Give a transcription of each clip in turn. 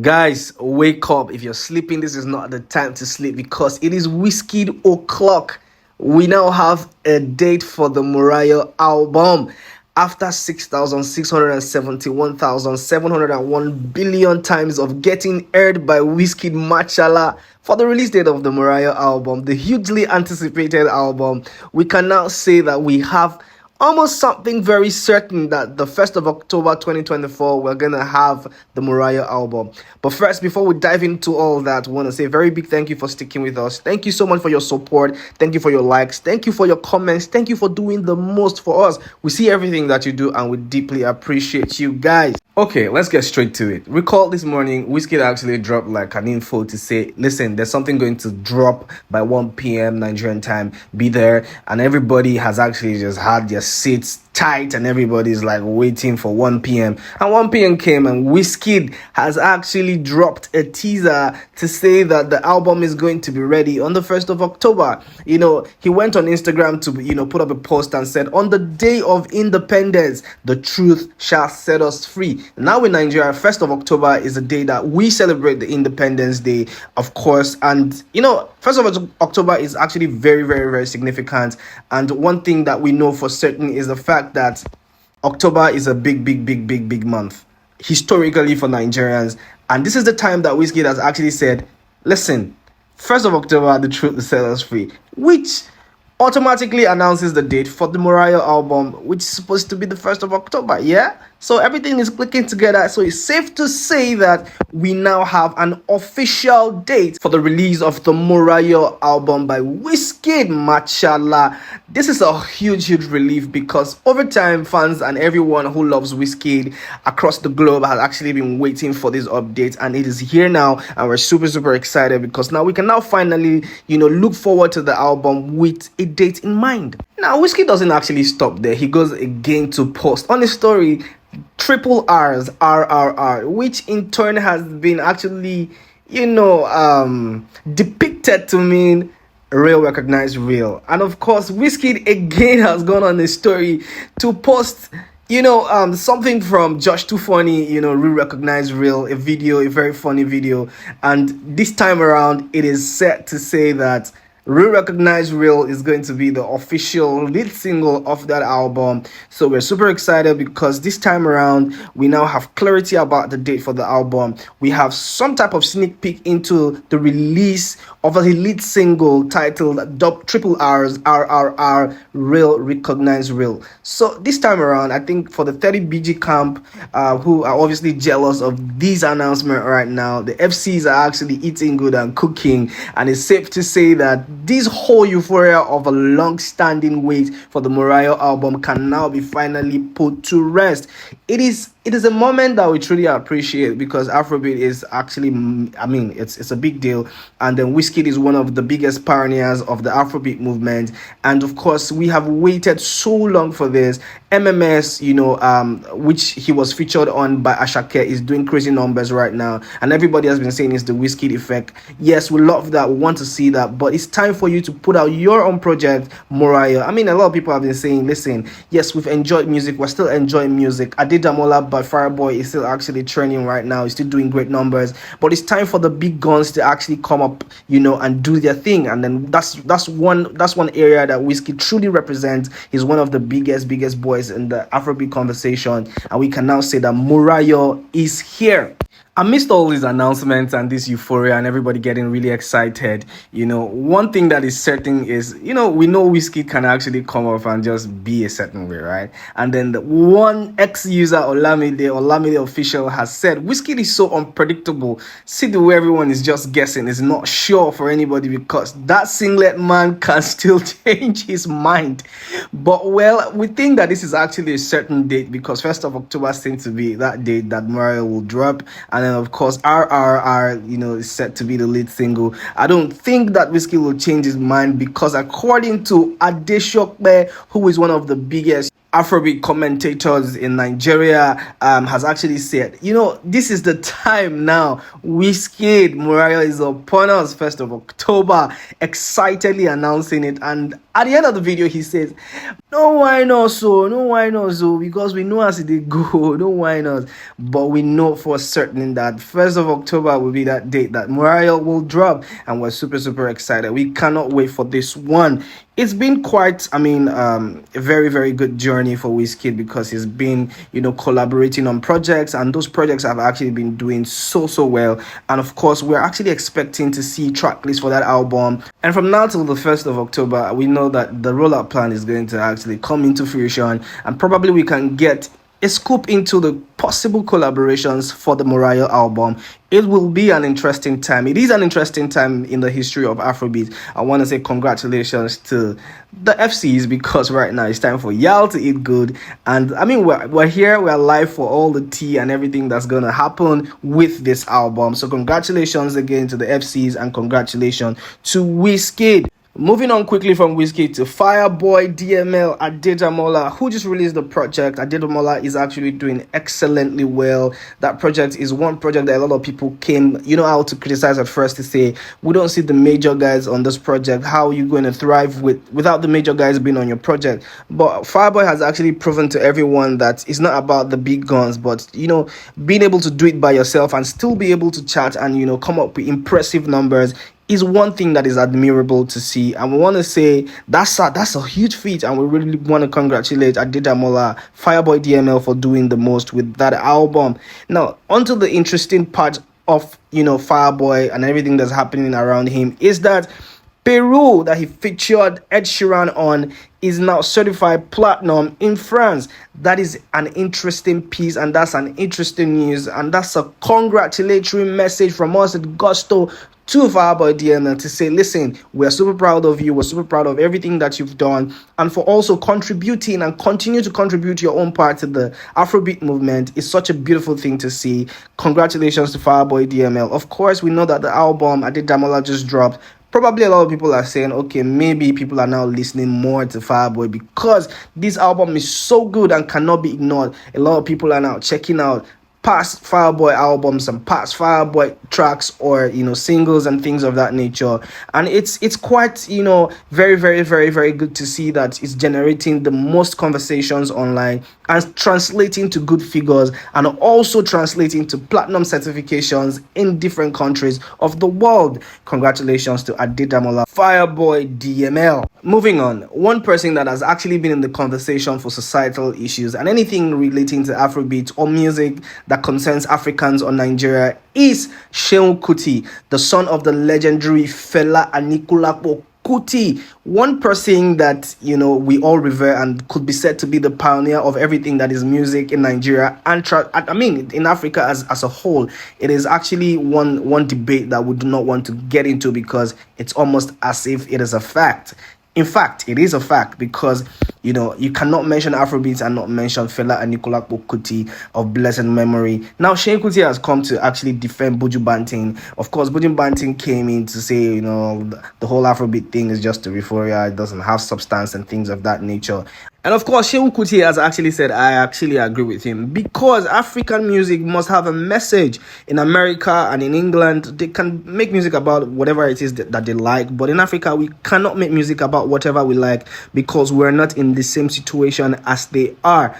Guys, wake up. If you're sleeping, this is not the time to sleep because it is WIZKID o'clock. We now have a date for the Morayo album. After 6,671,701 billion times of getting aired by WIZKID Machala for the release date of the Morayo album, the hugely anticipated album, we can now say that we have almost something very certain that the 1st of October 2024 we're gonna have the Morayo album. But first, before we dive into all that, we want to say a very big thank you for sticking with us. Thank you so much for your support. Thank you for your likes. Thank you for your comments. Thank you for doing the most for us. We see everything that you do and we deeply appreciate you guys. Okay, let's get straight to it. Recall this morning, WIZKID actually dropped like an info to say, listen, there's something going to drop by 1 p.m. Nigerian time. Be there. And everybody has actually just had their seats tight and everybody's like waiting for 1 p.m. And 1 p.m. came and WIZKID has actually dropped a teaser to say that the album is going to be ready on the 1st of October. You know, he went on Instagram to, put up a post and said, on the day of independence, the truth shall set us free. Now in Nigeria, 1st of October is the day that we celebrate the Independence Day, of course. And, 1st of October is actually very, very, very significant. And one thing that we know for certain is the fact that October is a big month historically for Nigerians. And this is the time that WIZKID has actually said, listen, 1st of October, the truth will set us free, which automatically announces the date for the Morayo album, which is supposed to be the 1st of October, yeah? So everything is clicking together. So it's safe to say that we now have an official date for the release of the Morayo album by WIZKID Machala. This is a huge relief because over time, fans and everyone who loves WIZKID across the globe has actually been waiting for this update, and it is here now, and we're super excited because now we can now finally, look forward to the album with a date in mind. Now, WIZKID doesn't actually stop there. He goes again to post on his story triple R's, RRR, which in turn has been actually, depicted to mean real, recognized real. And of course, WIZKID again has gone on a story to post something from Josh Too Funny, real, recognize real, a very funny video. And this time around, it is set to say that Real Recognize Real is going to be the official lead single of that album. So we're super excited because this time around, we now have clarity about the date for the album. We have some type of sneak peek into the release of a lead single titled Triple R's RRR Real Recognize Real. So this time around, I think for the 30 BG camp, who are obviously jealous of these announcements right now, the FCs are actually eating good and cooking, and it's safe to say that this whole euphoria of a long-standing wait for the Morayo album can now be finally put to rest. It is a moment that we truly appreciate because Afrobeat is actually, it's a big deal. And then WIZKID is one of the biggest pioneers of the Afrobeat movement. And of course, we have waited so long for this. MMS, which he was featured on by Ashake, is doing crazy numbers right now. And everybody has been saying it's the WIZKID effect. Yes, we love that. We want to see that. But it's time for you to put out your own project, Morayo. A lot of people have been saying, listen, yes, we've enjoyed music. We're still enjoying music. Damola by Fireboy is still actually trending right now. He's still doing great numbers, but it's time for the big guns to actually come up, and do their thing. And then that's one area that WIZKID truly represents. He's one of the biggest boys in the Afrobeat conversation, and we can now say that Morayo is here. Amidst all these announcements and this euphoria and everybody getting really excited, one thing that is certain is, we know WIZKID can actually come off and just be a certain way, right? And then the one ex-user, Olamide official, has said, WIZKID is so unpredictable. See the way everyone is just guessing. It's not sure for anybody because that singlet man can still change his mind. But, well, we think that this is actually a certain date because 1st of October seems to be that date that Morayo will drop. And then, of course, RRR, is set to be the lead single. I don't think that WIZKID will change his mind because according to Adeshokbe, who is one of the biggest Afrobeat commentators in Nigeria has actually said, this is the time now. WIZKID, Morayo is upon us, 1st of October, excitedly announcing it. And at the end of the video, he says, no why not so, because we know as they go, no why not. But we know for certain that 1st of October will be that date that Morayo will drop, and we're super excited. We cannot wait for this one. It's been quite, a very, very good journey for WIZKID, because he's been, collaborating on projects, and those projects have actually been doing so well. And of course, we're actually expecting to see track lists for that album. And from now till the 1st of October, we know that the rollout plan is going to actually come into fruition, and probably we can get a scoop into the possible collaborations for the Morayo album. It will be an interesting time. It is an interesting time in the history of Afrobeat. I want to say congratulations to the FCs, because right now it's time for y'all to eat good. And we're here, we're live for all the tea and everything that's gonna happen with this album. So congratulations again to the FCs, and congratulations to WIZKID. Moving on quickly from WIZKID to Fireboy, DML, Adedamola, who just released the project. Adedamola is actually doing excellently well. That project is one project that a lot of people came, out to criticize at first, to say, we don't see the major guys on this project. How are you going to thrive without the major guys being on your project? But Fireboy has actually proven to everyone that it's not about the big guns, but, being able to do it by yourself and still be able to chat and, come up with impressive numbers is one thing that is admirable to see. And we want to say that's a huge feat, and we really want to congratulate Adedamola, Fireboy, DML for doing the most with that album. Now, onto the interesting part of Fireboy and everything that's happening around him is that Peru, that he featured Ed Sheeran on, is now certified platinum in France. That is an interesting piece, and that's an interesting news, and that's a congratulatory message from us at Gusto to Fireboy DML to say, listen, we're super proud of you, we're super proud of everything that you've done, and for also contributing and continue to contribute your own part to the Afrobeat movement. Is such a beautiful thing to see. Congratulations to Fireboy DML. Of course, we know that the album Adedamola just dropped. Probably a lot of people are saying, okay, maybe people are now listening more to Fireboy because this album is so good and cannot be ignored. A lot of people are now checking out past Fireboy albums and past Fireboy tracks, or singles and things of that nature. And it's quite very good to see that it's generating the most conversations online and translating to good figures, and also translating to platinum certifications in different countries of the world. Congratulations to Adedamola, Fireboy DML. Moving on, one person that has actually been in the conversation for societal issues and anything relating to Afrobeat or music that concerns Africans or Nigeria is Seun Kuti, the son of the legendary Fela Anikulapo Kuti, one person that we all revere and could be said to be the pioneer of everything that is music in Nigeria and in Africa as a whole. It is actually one debate that we do not want to get into, because it's almost as if it is a fact. In fact, it is a fact, because you cannot mention Afrobeats and not mention Fela Anikulapo Kuti of blessed memory. Now, Seun Kuti has come to actually defend Buju Banton. Of course, Buju Banton came in to say, the whole Afrobeat thing is just a euphoria, it doesn't have substance and things of that nature. And of course, Seun Kuti has actually said, I actually agree with him, because African music must have a message. In America and in England, they can make music about whatever it is that they like. But in Africa, we cannot make music about whatever we like, because we're not in the same situation as they are.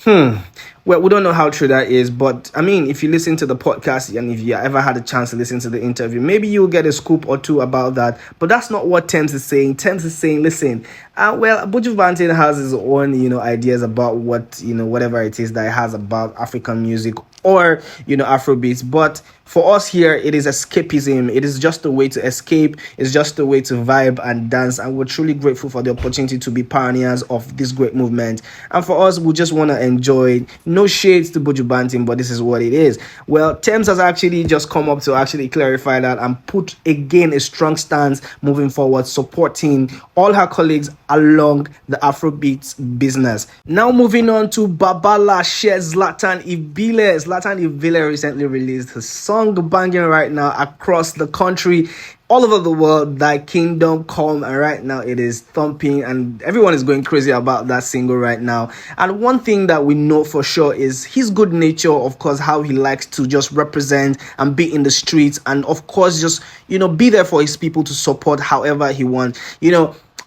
Well, we don't know how true that is, but if you listen to the podcast and if you ever had a chance to listen to the interview, maybe you'll get a scoop or two about that. But that's not what Tems is saying. Tems is saying, listen, Buju Banton has his own, ideas about what, whatever it is that he has about African music or, Afrobeats. But for us here, it is escapism. It is just a way to escape. It's just a way to vibe and dance. And we're truly grateful for the opportunity to be pioneers of this great movement. And for us, we just want to enjoy it. No shades to Buju Banton, but this is what it is. Well, Tems has actually just come up to actually clarify that and put again a strong stance moving forward, supporting all her colleagues along the Afrobeats business. Now moving on to Babala shares Zlatan Ibile. Zlatan Ibile recently released his song banging right now across the country. all over the world that Kingdom Come, and right now it is thumping and everyone is going crazy about that single right now. And one thing that we know for sure is his good nature, of course, how he likes to just represent and be in the streets, and of course just be there for his people to support however he wants.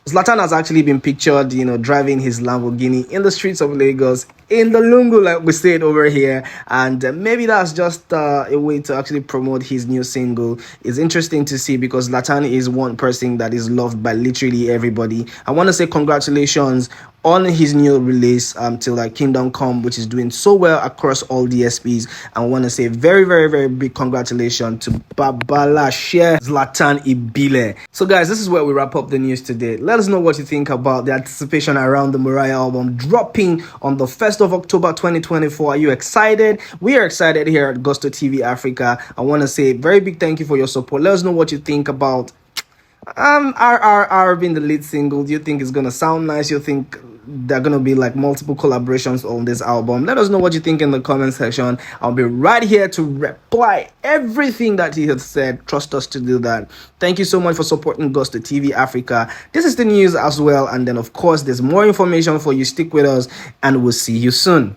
Zlatan has actually been pictured, driving his Lamborghini in the streets of Lagos, in the Lungu, like we say it over here. And maybe that's just a way to actually promote his new single. It's interesting to see because Zlatan is one person that is loved by literally everybody. I want to say congratulations on his new release till like Kingdom Come, which is doing so well across all DSPs. I want to say very, very, very big congratulations to Babala Share Zlatan Ibile. So guys, this is where we wrap up the news today. Let us know what you think about the anticipation around the Morayo album dropping on the 1st of October 2024. Are you excited? We are excited here at Gusto TV Africa. I want to say very big thank you for your support. Let us know what you think about RRR being the lead single. Do you think it's gonna sound nice? You think there are gonna be like multiple collaborations on this album? Let us know what you think in the comment section. I'll be right here to reply everything that he has said. Trust us to do that. Thank you so much for supporting Gusto TV Africa. This is the news as well, and then of course there's more information for you. Stick with us and we'll see you soon.